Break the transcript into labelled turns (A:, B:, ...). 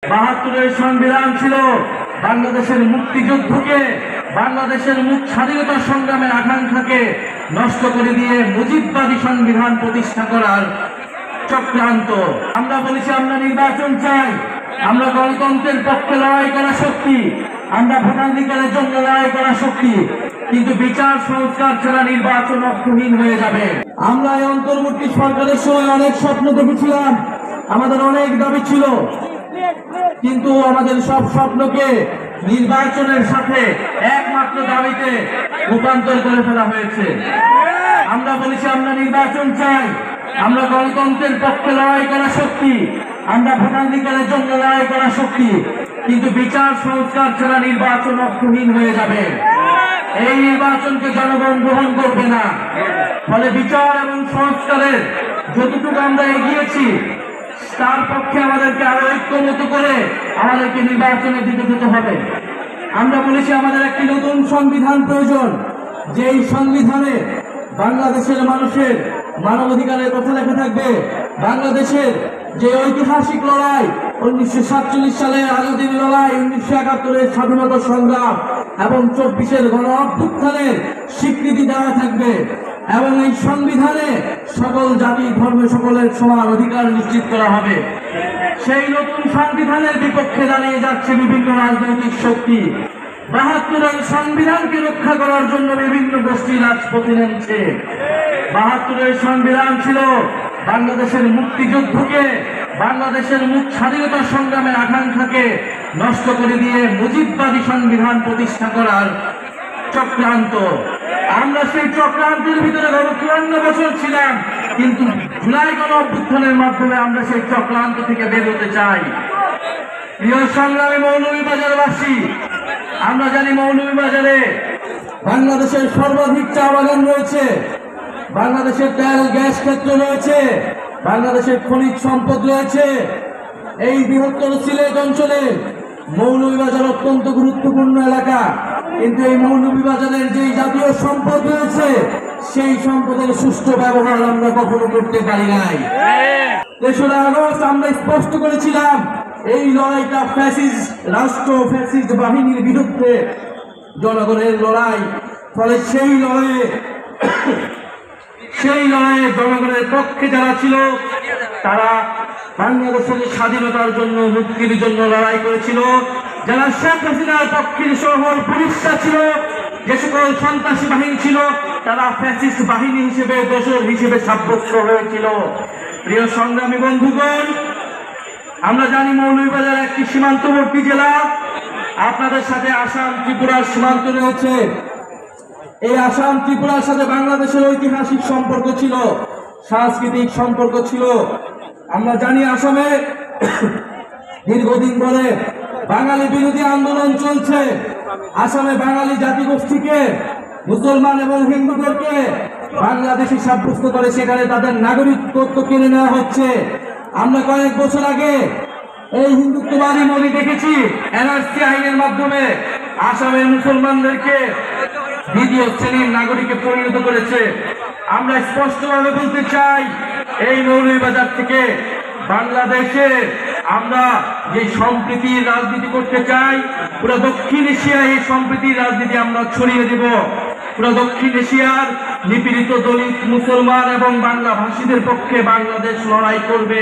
A: ৭২-এর সংবিধান ছিল বাংলাদেশের মুক্তিযুদ্ধকে, বাংলাদেশের স্বাধীনতা সংগ্রামের আকাঙ্ক্ষাকে নষ্ট করে দিয়ে মুজিববাদী সংবিধান প্রতিষ্ঠা করার চক্রান্ত। আমরা বলেছি আমরা নির্বাচন চাই, আমরা গণতন্ত্রের পক্ষে লড়াই করা শক্তি, আমরা ভোটাধিকারের জন্য লড়াই করা শক্তি, কিন্তু বিচার সংস্কার ছাড়া নির্বাচন অর্থহীন হয়ে যাবে। আমরা এই অন্তর্বর্তী সরকারের সময় অনেক স্বপ্ন দেখেছিলাম, আমাদের অনেক দাবি ছিল, কিন্তু আমাদের সব স্বপ্নকে নির্বাচনের সাথে একমাত্র দাবিতে রূপান্তর করে ফেলা হয়েছে। আমরা বলেছি আমরা নির্বাচন চাই, আমরা গণতন্ত্রের পক্ষে লড়াই করা শক্তি, আমরা ভোটাধিকারের জন্য লড়াই করা শক্তি, কিন্তু বিচার সংস্কার ছাড়া নির্বাচন অর্থহীন হয়ে যাবে। এই নির্বাচনকে জনগণ গ্রহণ করবে না। ফলে বিচার এবং সংস্কারের যতটুকু আমরা এগিয়েছি তার পক্ষে আমাদেরকে আরো ঐক্যমত করে আমাদেরকে নির্বাচনের দিকে যেতে হবে। আমরা বলেছি আমাদের একটি নতুন সংবিধান প্রয়োজন, যেই সংবিধানে বাংলাদেশের মানুষের মানবাধিকারের কথা লেখা থাকবে, বাংলাদেশের যে ঐতিহাসিক লড়াই 1947 সালের আজাদীর লড়াই, 1971-এর স্বাধীনতা সংগ্রাম এবং 24-এর গণ অভ্যুত্থানের স্বীকৃতি দেওয়া থাকবে, এবং এই সংবিধানে সকল জাতি ধর্ম সকলের সমান অধিকার নিশ্চিত করা হবে। সেই নতুন সংবিধানের বিপক্ষে দাঁড়িয়ে যাচ্ছে বিভিন্ন রাজনৈতিক শক্তি। ৭২-এর সংবিধানকে রক্ষা করার জন্য বিভিন্ন গোষ্ঠী রাজপথে নেমেছে। ৭২-এর সংবিধান ছিল বাংলাদেশের মুক্তিযুদ্ধকে, বাংলাদেশের স্বাধীনতা সংগ্রামের আকাঙ্ক্ষাকে নষ্ট করে দিয়ে মুজিববাদী সংবিধান প্রতিষ্ঠা করার চক্রান্ত। আমরা সেই চক্রান্তের ভিতরে গত ৫৪ বছর ছিলাম, কিন্তু জুলাই গণ অভ্যুত্থানের মাধ্যমে আমরা সেই চক্রান্ত থেকে বের হতে চাই। প্রিয় সংগ্রামী মৌলভীবাজারবাসী, আমরা জানি মৌলভীবাজারে বাংলাদেশের সর্বাধিক চা বাগান রয়েছে, বাংলাদেশের তেল গ্যাস ক্ষেত্র রয়েছে, বাংলাদেশের খনিজ সম্পদ রয়েছে। এই বৃহত্তর সিলেট অঞ্চলে মৌলভীবাজার অত্যন্ত গুরুত্বপূর্ণ এলাকা, কিন্তু এই মৌলভীবাজারের যে জাতীয় সম্পদ রয়েছে সেই সম্পদের সুষ্ঠু ব্যবহার আমরা কখনো করতে পারি নাই। ৩রা আগস্ট আমরা স্পষ্ট করেছিলাম এই লড়াইটা ফ্যাসিস্ট রাষ্ট্র, ফ্যাসিস্ট বাহিনীর বিরুদ্ধে জনগণের লড়াই। ফলে সেই লড়াইয়ে জনগণের পক্ষে যারা ছিল তারা বাংলাদেশের স্বাধীনতার জন্য, মুক্তির জন্য লড়াই করেছিল। যারা শেখ হাসিনার পক্ষের শহর পুলিশরা ছিল, যে সকল সন্ত্রাসী বাহিনী ছিল, তারা ফ্যাসিস্ট বাহিনী হিসেবে, দোষর হিসেবে সাব্যস্ত হয়েছিল। প্রিয় সংগ্রামী বন্ধুগণ, আমরা জানি মৌলভীবাজার একটি সীমান্তবর্তী জেলা, আপনাদের সাথে আসাম ত্রিপুরার সীমান্ত রয়েছে। এই আসাম ত্রিপুরার সাথে বাংলাদেশের ঐতিহাসিক সম্পর্ক ছিল, সাংস্কৃতিক সম্পর্ক ছিল। আমরা জানি আসামে দীর্ঘদিন ধরে বাঙালি বিরোধী আন্দোলন চলছে। আসামে বাঙালি জাতিগোষ্ঠীকে, মুসলমান এবং হিন্দুদেরকে বাংলাদেশি সাব্যস্ত করে সেখানে তাদের নাগরিকত্ব কেড়ে নেওয়া হচ্ছে। আমরা কয়েক বছর আগে এই হিন্দুত্ববাদী মোদী দেখেছি এনআরসি আইনের মাধ্যমে আসামের মুসলমানদেরকে দ্বিতীয় শ্রেণীর নাগরিকে পরিণত করেছে। আমরা স্পষ্টভাবে বলতে চাই, এই মৌলভীবাজার থেকে বাংলাদেশে আমরা যে সম্প্রীতির রাজনীতি করতে চাই, পুরো দক্ষিণ এশিয়ায় এই সম্প্রীতির রাজনীতি আমরা ছড়িয়ে দেব। পুরো দক্ষিণ এশিয়ার নিপীড়িত দলিত, মুসলমান এবং বাংলা ভাষীদের পক্ষে বাংলাদেশ লড়াই করবে।